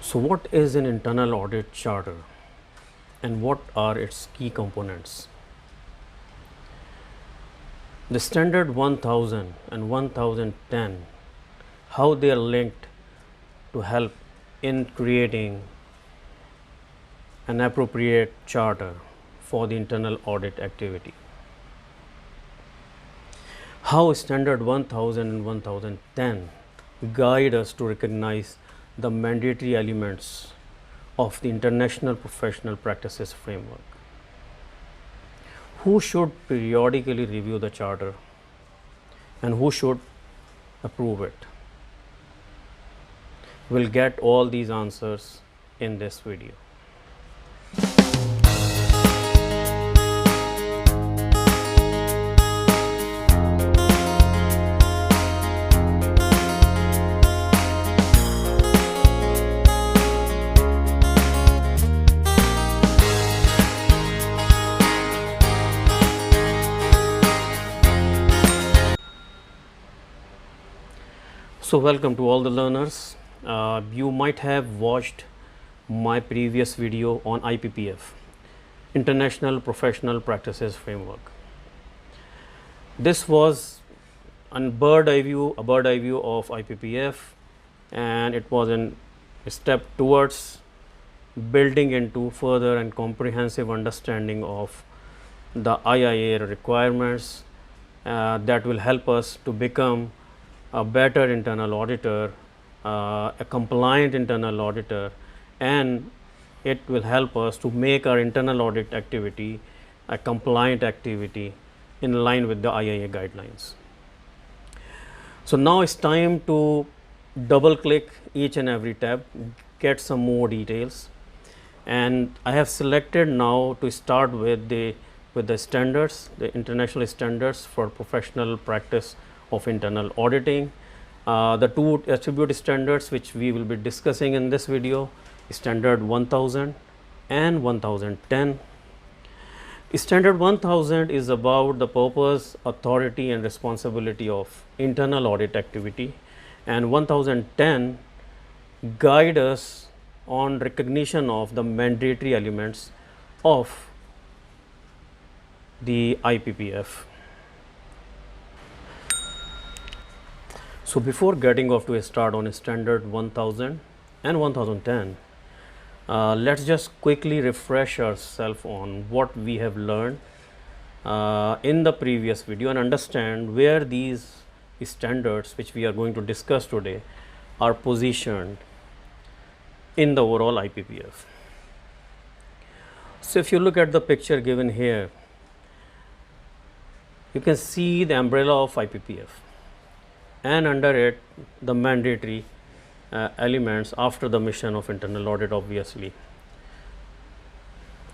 So, what is an internal audit charter and what are its key components? The standard 1000 and 1010, how they are linked to help in creating an appropriate charter for the internal audit activity. How standard 1000 and 1010 guide us to recognize the mandatory elements of the International Professional Practices Framework. Who should periodically review the charter and who should approve it? We'll get all these answers in this video. So, welcome to all the learners. You might have watched my previous video on IPPF, International Professional Practices Framework. This was a bird eye view of IPPF, and it was a step towards building into further and comprehensive understanding of the IIA requirements that will help us to become a better internal auditor, a compliant internal auditor, and it will help us to make our internal audit activity a compliant activity in line with the IIA guidelines. So, now it's time to double click each and every tab, get some more details, and I have selected now to start with the standards, the international standards for professional practice of internal auditing. The two attribute standards which we will be discussing in this video, standard 1000 and 1010. Standard 1000 is about the purpose, authority and responsibility of internal audit activity, and 1010 guide us on recognition of the mandatory elements of the IPPF. So, before getting off to a start on a standard 1000 and 1010, let's just quickly refresh ourselves on what we have learned in the previous video and understand where these standards which we are going to discuss today are positioned in the overall IPPF. So, if you look at the picture given here, you can see the umbrella of IPPF, and under it the mandatory elements after the mission of internal audit, obviously.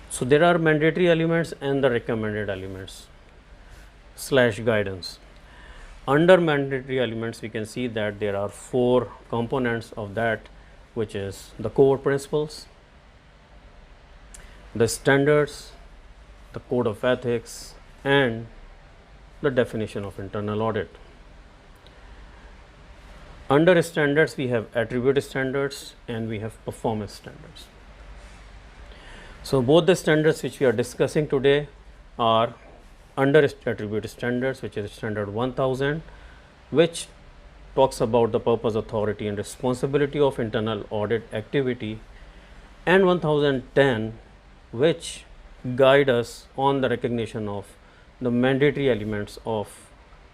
So, there are mandatory elements and the recommended elements / guidance. Under mandatory elements, we can see that there are 4 components of that, which is the core principles, the standards, the code of ethics, and the definition of internal audit. Under standards, we have attribute standards and we have performance standards. So, both the standards which we are discussing today are under attribute standards, which is standard 1000, which talks about the purpose, authority and responsibility of internal audit activity, and 1010, which guide us on the recognition of the mandatory elements of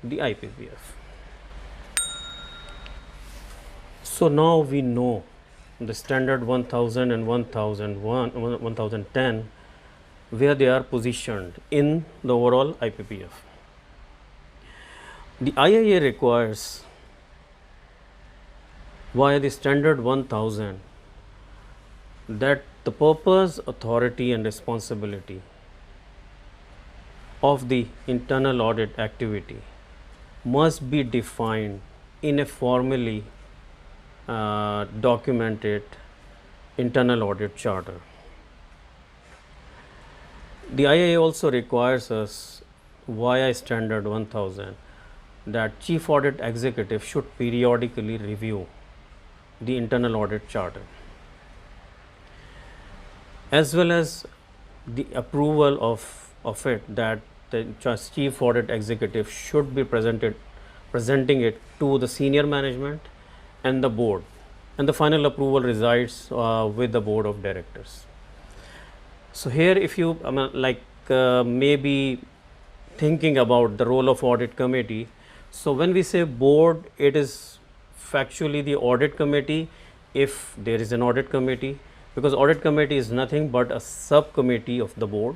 the IPPF. So, now we know the standard 1000 and 1010 where they are positioned in the overall IPPF. The IIA requires via the standard 1000 that the purpose, authority and responsibility of the internal audit activity must be defined in a formally documented internal audit charter. The IIA also requires us via standard 1000 that chief audit executive should periodically review the internal audit charter. as well as the approval of it, that the chief audit executive should be presenting it to the senior management and the board, and the final approval resides with the board of directors. So here, if you maybe thinking about the role of audit committee, so when we say board, it is factually the audit committee, if there is an audit committee, because audit committee is nothing but a subcommittee of the board,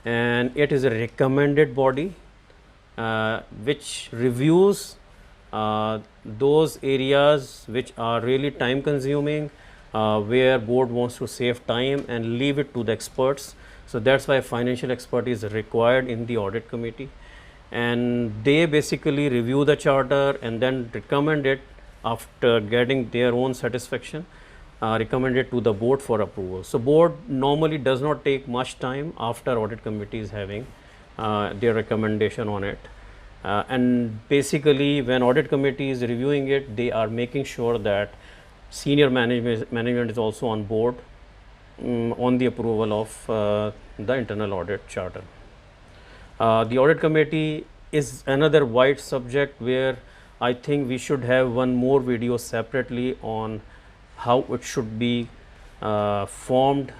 and it is a recommended body which reviews those areas which are really time consuming, where board wants to save time and leave it to the experts. So that's why financial expertise is required in the audit committee, and they basically review the charter and then recommend it after getting their own satisfaction, recommend it to the board for approval. So board normally does not take much time after audit committee is having their recommendation on it. And basically when audit committee is reviewing it, they are making sure that senior management is also on board on the approval of the internal audit charter. The audit committee is another wide subject where I think we should have one more video separately on how it should be formed,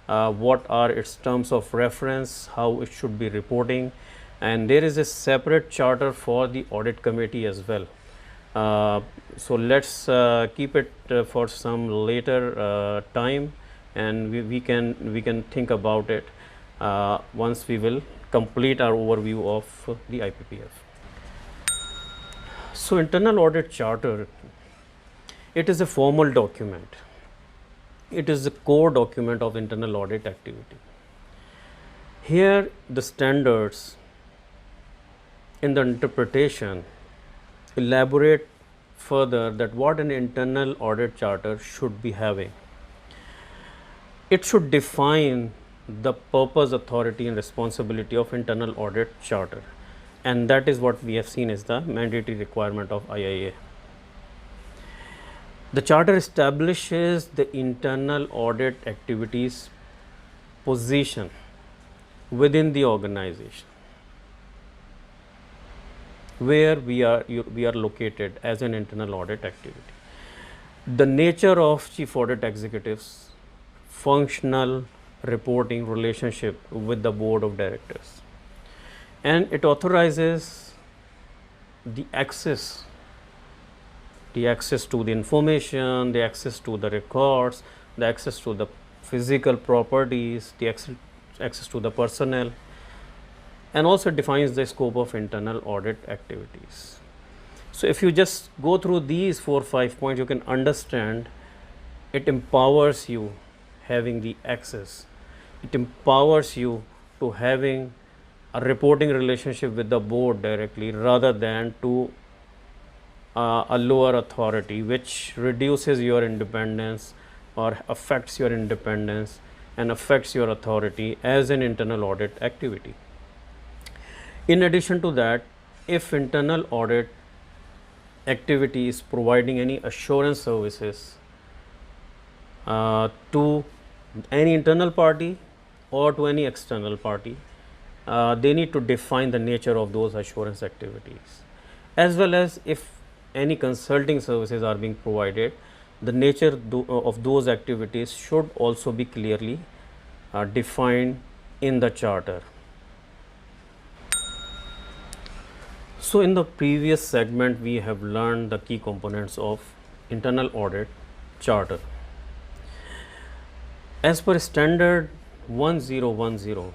what are its terms of reference, how it should be reporting, and there is a separate charter for the audit committee as well. So let's keep it for some later time, and we can think about it once we will complete our overview of the IPPF. So internal audit charter, it is a formal document. It is the core document of internal audit activity. Here the standards in the interpretation elaborate further that what an internal audit charter should be having. It should define the purpose, authority and responsibility of internal audit charter, and that is what we have seen is the mandatory requirement of IIA. The charter establishes the internal audit activities position within the organization where we are located as an internal audit activity. The nature of chief audit executives, functional reporting relationship with the board of directors, and it authorizes the access to the information, the access to the records, the access to the physical properties, the access to the personnel, and also defines the scope of internal audit activities. So if you just go through these 4 or 5 points, you can understand it empowers you having the access. It empowers you to having a reporting relationship with the board directly rather than to a lower authority, which reduces your independence or affects your independence and affects your authority as an internal audit activity. In addition to that, if internal audit activity is providing any assurance services to any internal party or to any external party, they need to define the nature of those assurance activities, as well as if any consulting services are being provided, the nature of those activities should also be clearly defined in the charter. So in the previous segment, we have learned the key components of internal audit charter. As per standard 1010,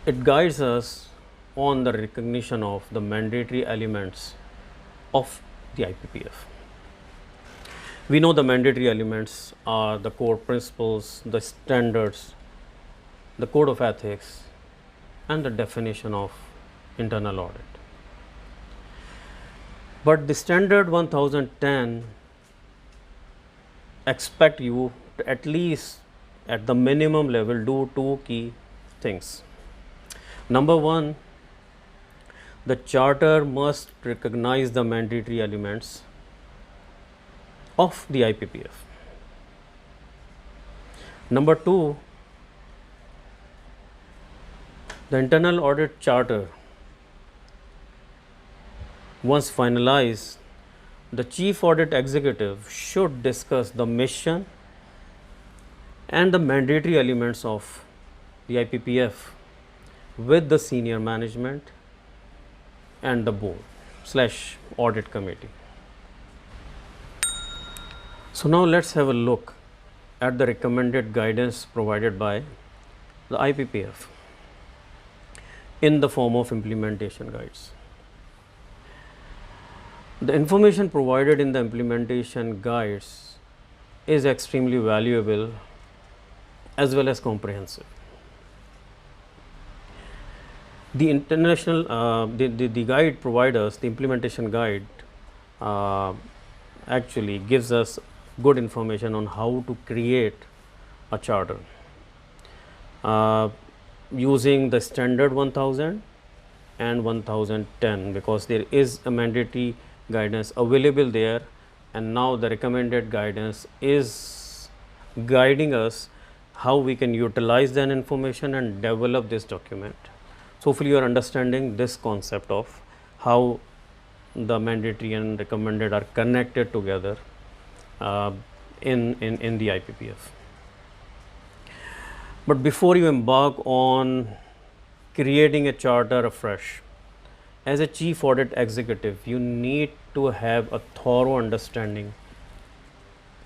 it guides us on the recognition of the mandatory elements of the IPPF. We know the mandatory elements are the core principles, the standards, the code of ethics, and the definition of internal audit. But the standard 1010 expect you to at least at the minimum level do 2 key things. Number 1, the charter must recognize the mandatory elements of the IPPF. Number two, the internal audit charter, once finalized, the chief audit executive should discuss the mission and the mandatory elements of the IPPF with the senior management and the board/audit committee. So now let's have a look at the recommended guidance provided by the IPPF in the form of implementation guides. The information provided in the implementation guides is extremely valuable as well as comprehensive. The the guide providers, the implementation guide, actually gives us good information on how to create a charter using the standard 1000 and 1010, because there is a mandatory guidance available there, and now the recommended guidance is guiding us how we can utilize that information and develop this document. So hopefully you are understanding this concept of how the mandatory and recommended are connected together in the IPPF. But before you embark on creating a charter afresh, as a chief audit executive, you need to have a thorough understanding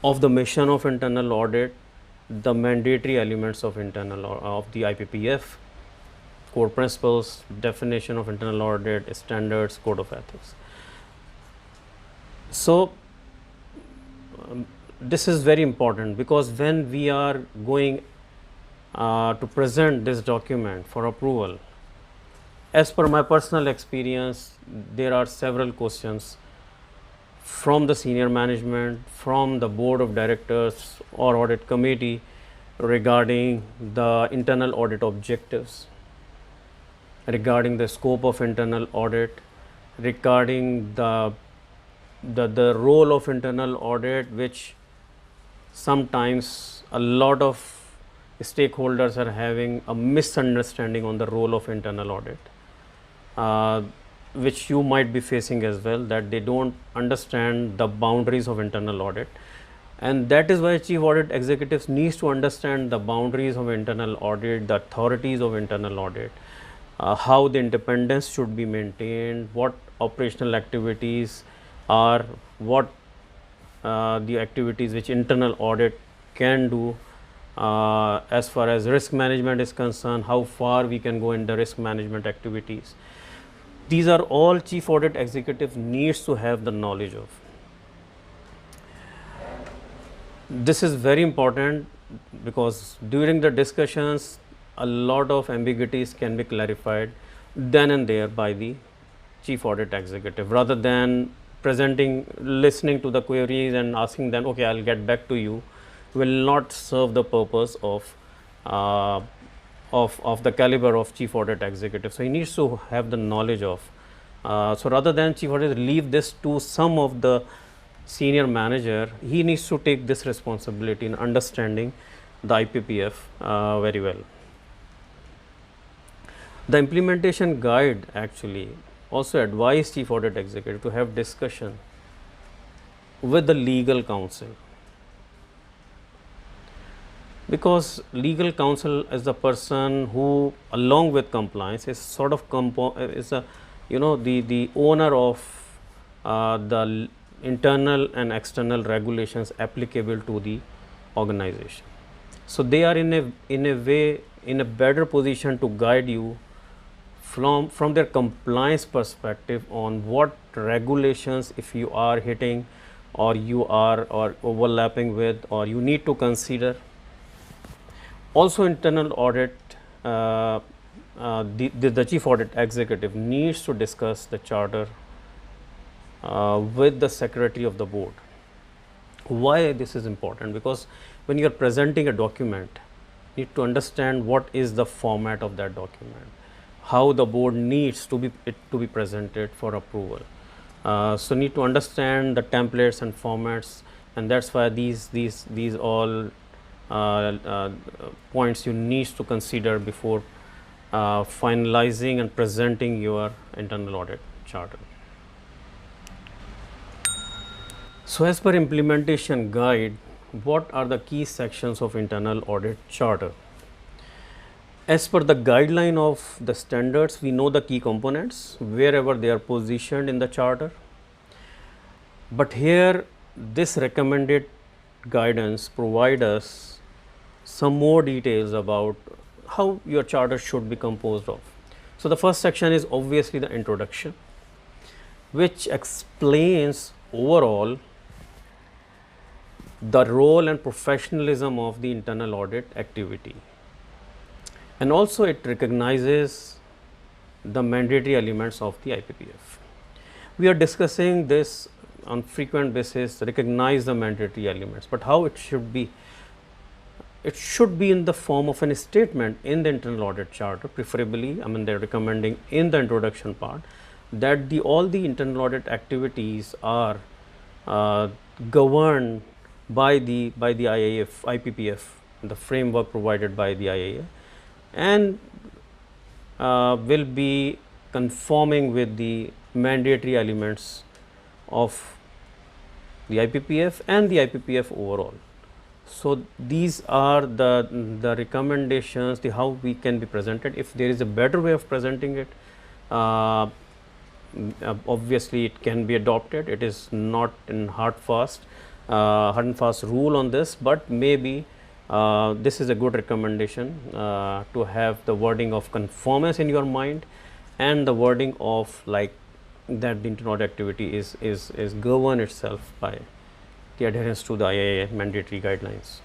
of the mission of internal audit, the mandatory elements of of the IPPF, core principles, definition of internal audit, standards, code of ethics. So this is very important, because when we are going to present this document for approval, as per my personal experience, there are several questions from the senior management, from the board of directors or audit committee regarding the internal audit objectives, regarding the scope of internal audit, regarding the role of internal audit, which sometimes a lot of stakeholders are having a misunderstanding on the role of internal audit, which you might be facing as well, that they don't understand the boundaries of internal audit. And that is why chief audit executives needs to understand the boundaries of internal audit, the authorities of internal audit, how the independence should be maintained, what operational activities are, what the activities which internal audit can do as far as risk management is concerned, how far we can go in the risk management activities. These are all chief audit executive needs to have the knowledge of. This is very important, because during the discussions a lot of ambiguities can be clarified then and there by the chief audit executive, rather than listening to the queries and asking them, okay, I'll get back to you, will not serve the purpose of the caliber of chief audit executive. So he needs to have the knowledge of. So rather than chief audit leave this to some of the senior manager, he needs to take this responsibility in understanding the IPPF very well. The implementation guide actually also advise chief audit executive to have discussion with the legal counsel, because legal counsel is the person who, along with compliance, is sort of the owner of the internal and external regulations applicable to the organization. So they are in a way in a better position to guide you from their compliance perspective on what regulations, if you are hitting or you are overlapping with, or you need to consider. Also, internal audit, the chief audit executive needs to discuss the charter with the secretary of the board. Why this is important? Because when you are presenting a document, you need to understand what is the format of that document, how the board needs to be presented for approval. So need to understand the templates and formats, and that's why these all points you need to consider before finalizing and presenting your internal audit charter. So, as per implementation guide, what are the key sections of internal audit charter? As per the guideline of the standards, we know the key components wherever they are positioned in the charter. But here, this recommended guidance provide us some more details about how your charter should be composed of. So, the first section is obviously the introduction, which explains overall the role and professionalism of the internal audit activity, and also it recognizes the mandatory elements of the IPPF. We are discussing this on frequent basis, recognize the mandatory elements, but how it should be? It should be in the form of a statement in the internal audit charter, preferably, I mean, they're recommending in the introduction part that all the internal audit activities are governed by the IAF, IPPF, the framework provided by the IAA, and will be conforming with the mandatory elements of the IPPF and the IPPF overall. So, these are the recommendations, how we can be presented. If there is a better way of presenting it, obviously it can be adopted. It is not in hard and fast rule on this, but maybe this is a good recommendation to have the wording of conformance in your mind, and the wording of like that the internal audit activity is governed itself by the adherence to the IAA mandatory guidelines.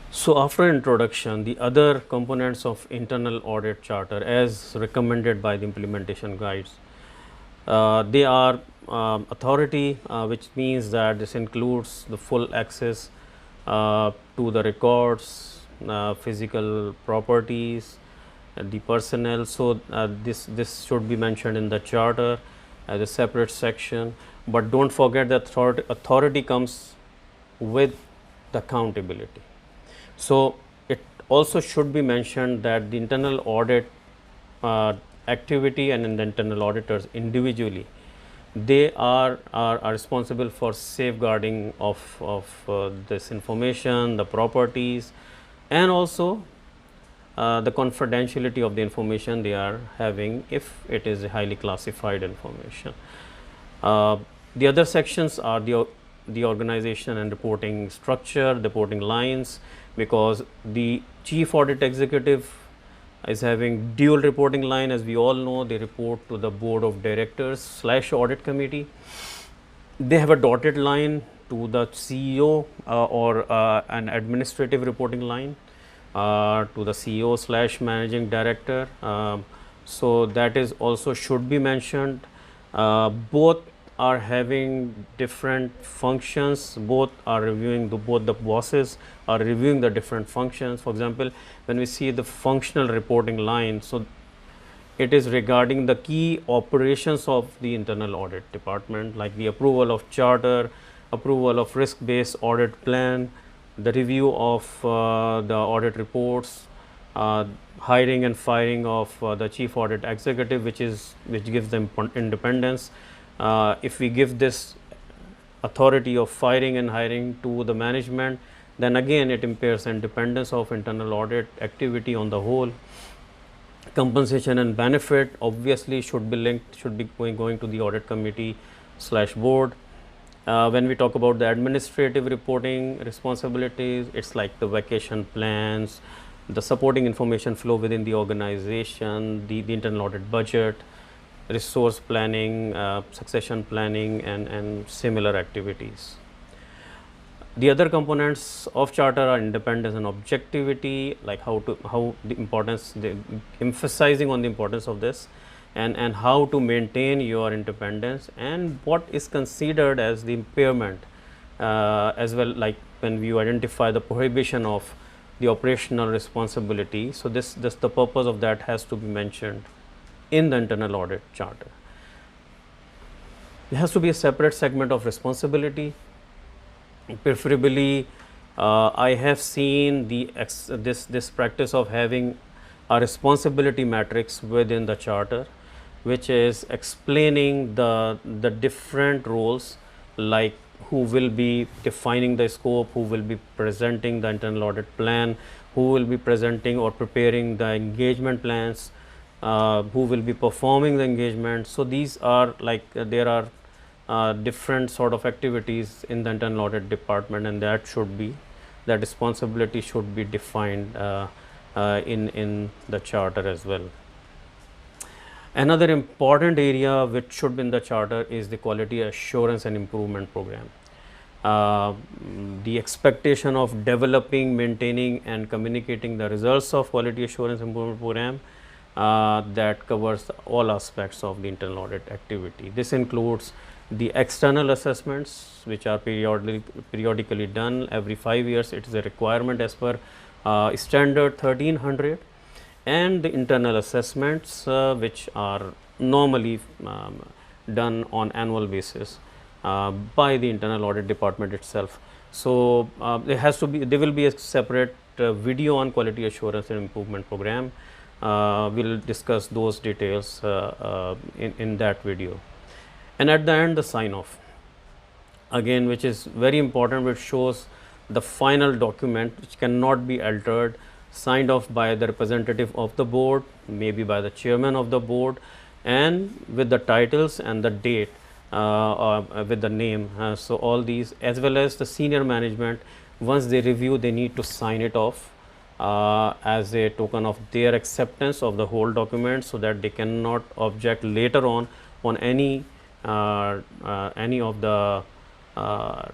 So, after introduction, the other components of internal audit charter as recommended by the implementation guides, they are authority, which means that this includes the full access to the records, physical properties, the personnel. So, this should be mentioned in the charter as a separate section, but do not forget that authority comes with the accountability. So, it also should be mentioned that the internal audit activity and the internal auditors individually, they are responsible for safeguarding of this information, the properties, and also the confidentiality of the information they are having if it is a highly classified information. The other sections are the organization and reporting structure, reporting lines, because the chief audit executive is having dual reporting line. As we all know, they report to the board of directors / audit committee. They have a dotted line to the CEO or an administrative reporting line to the CEO / managing director. So, that is also should be mentioned. Both are having different functions, both are reviewing both the bosses are reviewing the different functions. For example, when we see the functional reporting line, so it is regarding the key operations of the internal audit department, like the approval of charter, approval of risk based audit plan, the review of the audit reports, hiring and firing of the chief audit executive, which gives them independence. If we give this authority of firing and hiring to the management, then again it impairs independence of internal audit activity on the whole. Compensation and benefit obviously should be linked, should be going to the audit committee / board. When we talk about the administrative reporting responsibilities, it's like the vacation plans, the supporting information flow within the organization, the internal audit budget, resource planning, succession planning, and similar activities. The other components of charter are independence and objectivity, like how the importance, emphasizing on the importance of this, and how to maintain your independence, and what is considered as the impairment as well, like when you identify the prohibition of the operational responsibility. So, this the purpose of that has to be mentioned in the internal audit charter. There has to be a separate segment of responsibility, Preferably, I have seen this practice of having a responsibility matrix within the charter, which is explaining the different roles, like who will be defining the scope, who will be presenting the internal audit plan, who will be presenting or preparing the engagement plans, who will be performing the engagement. So these are like there are different sort of activities in the internal audit department, and that responsibility should be defined in the charter as well. Another important area which should be in the charter is the quality assurance and improvement program. The expectation of developing, maintaining and communicating the results of quality assurance improvement program that covers all aspects of the internal audit activity. This includes the external assessments, which are periodically done every 5 years. It is a requirement as per standard 1300, and the internal assessments which are normally done on annual basis by the internal audit department itself. So there will be a separate video on quality assurance and improvement program. We'll discuss those details in that video. And at the end, the sign off, again, which is very important, which shows the final document which cannot be altered, signed off by the representative of the board, maybe by the chairman of the board, and with the titles and the date, with the name. So all these, as well as the senior management, once they review, they need to sign it off as a token of their acceptance of the whole document, so that they cannot object later on any of the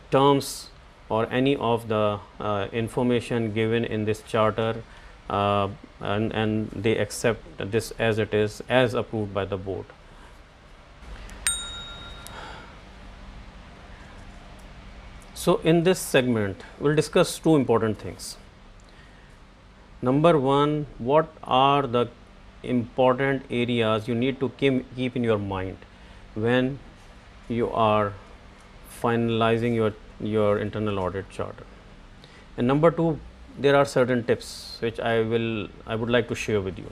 terms or any of the information given in this charter, and they accept this as it is, as approved by the board. So in this segment, we'll discuss two important things. Number one, what are the important areas you need to keep in your mind when you are finalizing your internal audit charter. And number two, there are certain tips which I would like to share with you.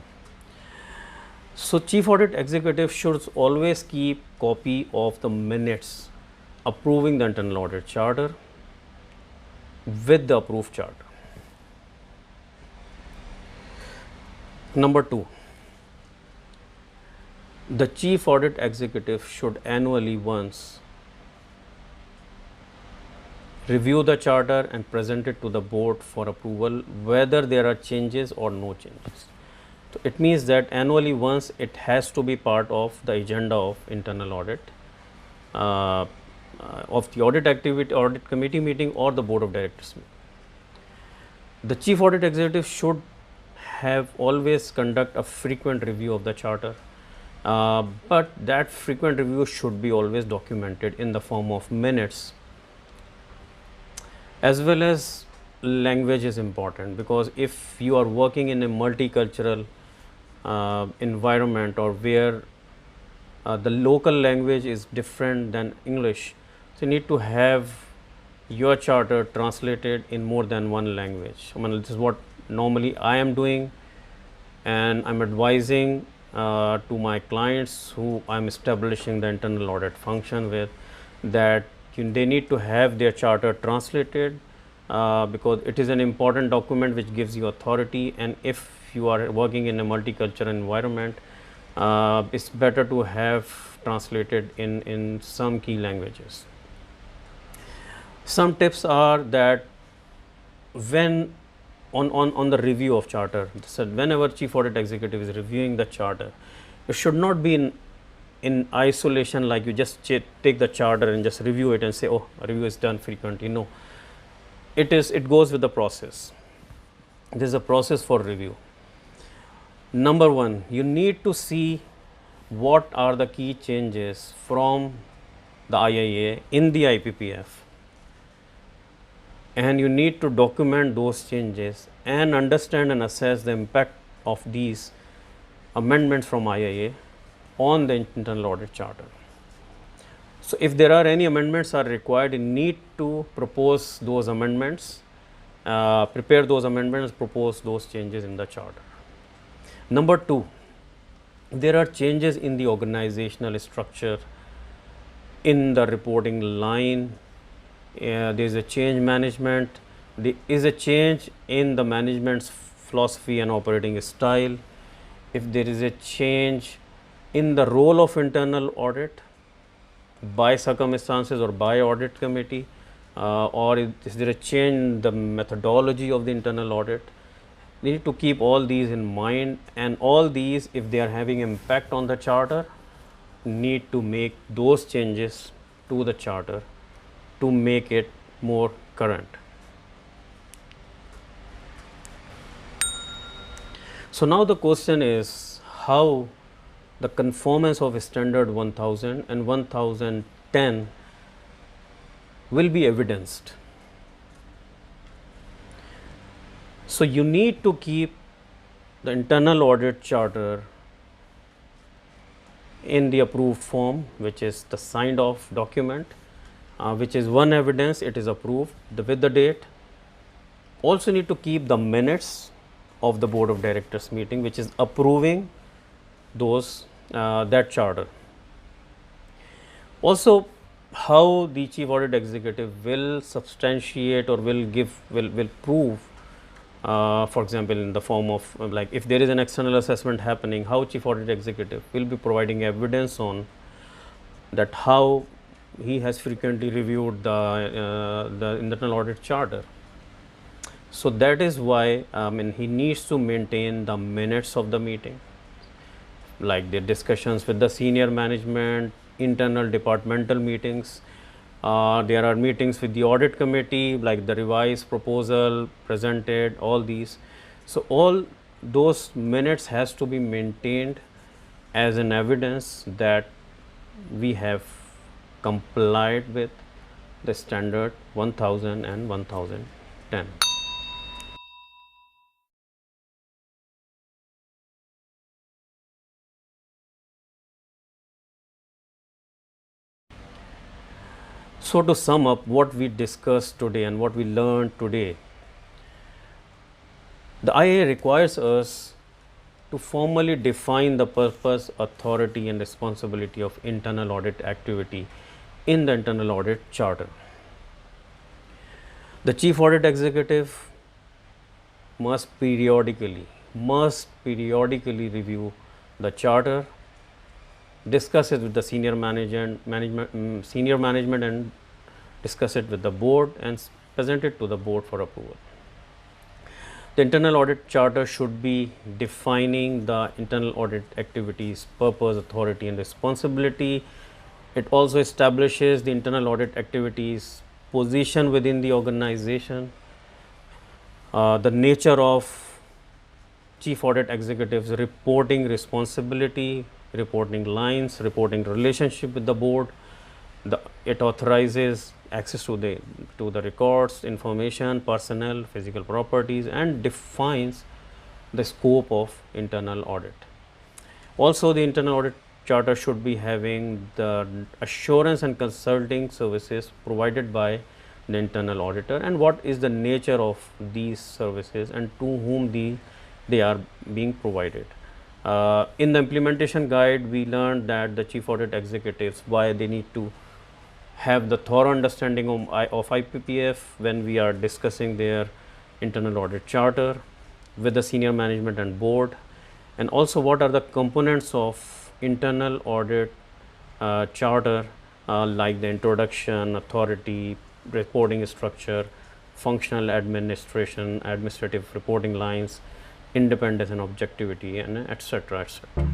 So chief audit executive should always keep copy of the minutes approving the internal audit charter with the approved charter. Number two, the chief audit executive should annually once review the charter and present it to the board for approval, whether there are changes or no changes. So it means that annually once it has to be part of the agenda of internal audit, of the audit activity, audit committee meeting, or the board of directors meeting. The chief audit executive should have always conduct a frequent review of the charter, but that frequent review should be always documented in the form of minutes. As well as language is important, because if you are working in a multicultural environment, or where the local language is different than English, so you need to have your charter translated in more than one language. I mean, this is what normally I am doing, and I'm advising to my clients who I'm establishing the internal audit function with, that they need to have their charter translated, because it is an important document which gives you authority, and if you are working in a multicultural environment, it's better to have translated in some key languages. Some tips are that when on the review of charter, so whenever chief audit executive is reviewing the charter, it should not be in isolation, like you just take the charter and just review it and say, oh, review is done frequently. No, it goes with the process. There is a process for review. Number one, you need to see what are the key changes from the IIA in the IPPF, and you need to document those changes and understand and assess the impact of these amendments from IIA on the internal audit charter. So if there are any amendments are required, you need to propose those amendments, prepare those amendments, propose those changes in the charter. Number 2, there are changes in the organizational structure, in the reporting line. There is a change management. There is a change in the management's philosophy and operating style. If there is a change in the role of internal audit by circumstances or by audit committee, or is there a change in the methodology of the internal audit, we need to keep all these in mind, and all these, if they are having impact on the charter, need to make those changes to the charter to make it more current. So now the question is how the conformance of standard 1000 and 1010 will be evidenced. So you need to keep the internal audit charter in the approved form, which is the signed off document, which is one evidence it is approved with the date. Also need to keep the minutes of the board of directors meeting, which is approving those that charter. Also, how the chief audit executive will substantiate or will prove, for example, in the form of like if there is an external assessment happening, how chief audit executive will be providing evidence on that, how he has frequently reviewed the internal audit charter. So that is why he needs to maintain the minutes of the meeting, like the discussions with the senior management, internal departmental meetings. There are meetings with the audit committee, like the revised proposal presented, all these. So all those minutes has to be maintained as an evidence that we have complied with the standard 1000 and 1010. So to sum up what we discussed today and what we learned today, the IA requires us to formally define the purpose, authority and responsibility of internal audit activity in the internal audit charter. The chief audit executive must periodically review the charter, discuss it with the senior management and discuss it with the board and present it to the board for approval. The internal audit charter should be defining the internal audit activities, purpose, authority and responsibility. It also establishes the internal audit activities position within the organization, the nature of chief audit executive's reporting responsibility, reporting lines, reporting relationship with the board. It authorizes access to the records, information, personnel, physical properties, and defines the scope of internal audit. Also, the internal audit charter should be having the assurance and consulting services provided by the internal auditor, and what is the nature of these services and to whom they are being provided. In the implementation guide, we learned that the chief audit executives, why they need to have the thorough understanding of IPPF when we are discussing their internal audit charter with the senior management and board, and also what are the components of internal audit charter, like the introduction, authority, reporting structure, functional administration, administrative reporting lines, independence and objectivity, and etc. etc.